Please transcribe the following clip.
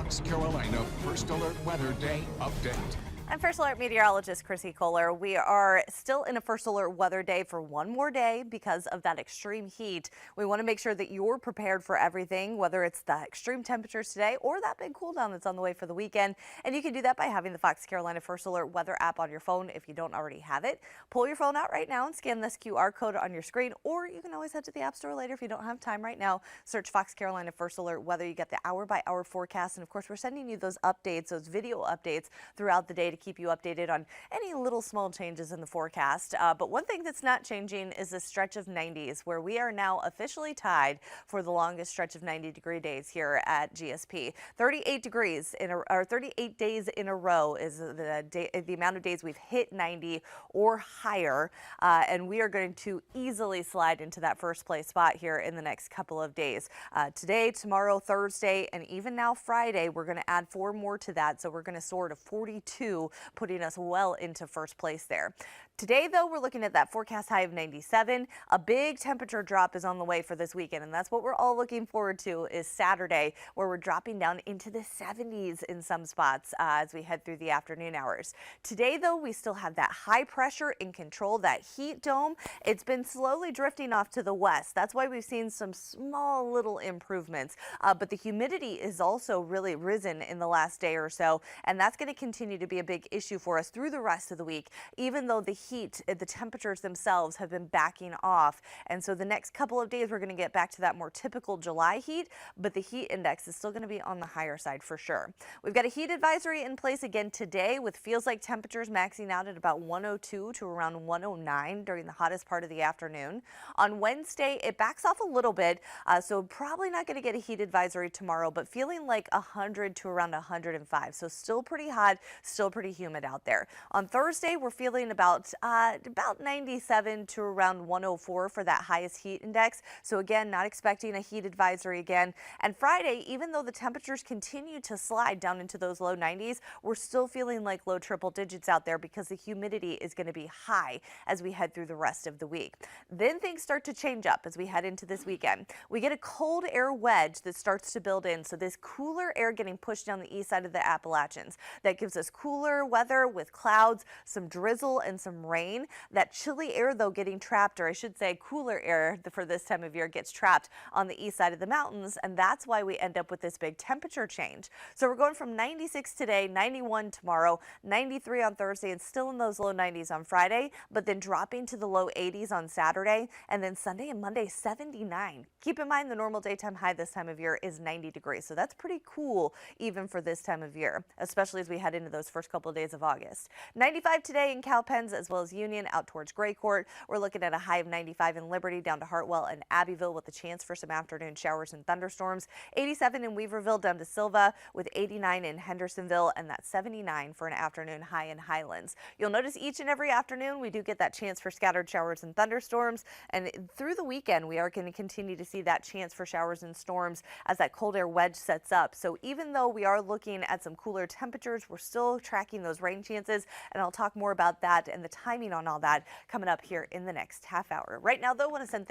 Fox Carolina First Alert Weather Day update. I'm First Alert Meteorologist Chrissy Kohler. We are still in a First Alert weather day for one more day because of that extreme heat. We want to make sure that you're prepared for everything, whether it's the extreme temperatures today or that big cool down that's on the way for the weekend. And you can do that by having the Fox Carolina First Alert weather app on your phone if you don't already have it. Pull your phone out right now and scan this QR code on your screen, or you can always head to the App Store later if you don't have time right now. Search Fox Carolina First Alert weather. You get the hour-by-hour forecast, and of course we're sending you those updates, those video updates throughout the day to keep you updated on any little small changes in the forecast. But one thing that's not changing is the stretch of 90s, where we are now officially tied for the longest stretch of 90-degree days here at GSP. 38 days in a row is the amount of days we've hit 90 or higher, and we are going to easily slide into that first place spot here in the next couple of days. Today, tomorrow, Thursday, and even now Friday, we're going to add 4 more to that, so we're going to soar to 42, putting us well into first place there. Today, though, we're looking at that forecast high of 97. A big temperature drop is on the way for this weekend, and that's what we're all looking forward to is Saturday, where we're dropping down into the 70s in some spots as we head through the afternoon hours. Today, though, we still have that high pressure in control, that heat dome. It's been slowly drifting off to the west. That's why we've seen some small little improvements, but the humidity is also really risen in the last day or so, and that's going to continue to be a big issue for us through the rest of the week, even though the temperatures themselves have been backing off. And so the next couple of days, we're going to get back to that more typical July heat, but the heat index is still going to be on the higher side for sure. We've got a heat advisory in place again today with feels like temperatures maxing out at about 102 to around 109 during the hottest part of the afternoon. On Wednesday, it backs off a little bit, so probably not going to get a heat advisory tomorrow, but feeling like 100 to around 105. So still pretty hot, still pretty humid out there. On Thursday, we're feeling about 97 to around 104 for that highest heat index. So again, not expecting a heat advisory again. And Friday, even though the temperatures continue to slide down into those low 90s, we're still feeling like low triple digits out there because the humidity is going to be high as we head through the rest of the week. Then things start to change up as we head into this weekend. We get a cold air wedge that starts to build in. So this cooler air getting pushed down the east side of the Appalachians. That gives us cooler weather with clouds, some drizzle, and some rain. That chilly air, though, getting trapped, or I should say cooler air for this time of year gets trapped on the east side of the mountains, and that's why we end up with this big temperature change. So we're going from 96 today, 91 tomorrow, 93 on Thursday, and still in those low 90s on Friday, but then dropping to the low 80s on Saturday, and then Sunday and Monday, 79. Keep in mind the normal daytime high this time of year is 90 degrees, so that's pretty cool even for this time of year, especially as we head into those first couple of days of August. 95 today in Cowpens as well as Union out towards Gray Court. We're looking at a high of 95 in Liberty down to Hartwell and Abbeville with a chance for some afternoon showers and thunderstorms. 87 in Weaverville down to Silva with 89 in Hendersonville, and that's 79 for an afternoon high in Highlands. You'll notice each and every afternoon we do get that chance for scattered showers and thunderstorms, and through the weekend we are going to continue to see that chance for showers and storms as that cold air wedge sets up. So even though we are looking at some cooler temperatures, we're still tracking those rain chances, and I'll talk more about that and the timing on all that coming up here in the next half hour. Right now, though, I want to send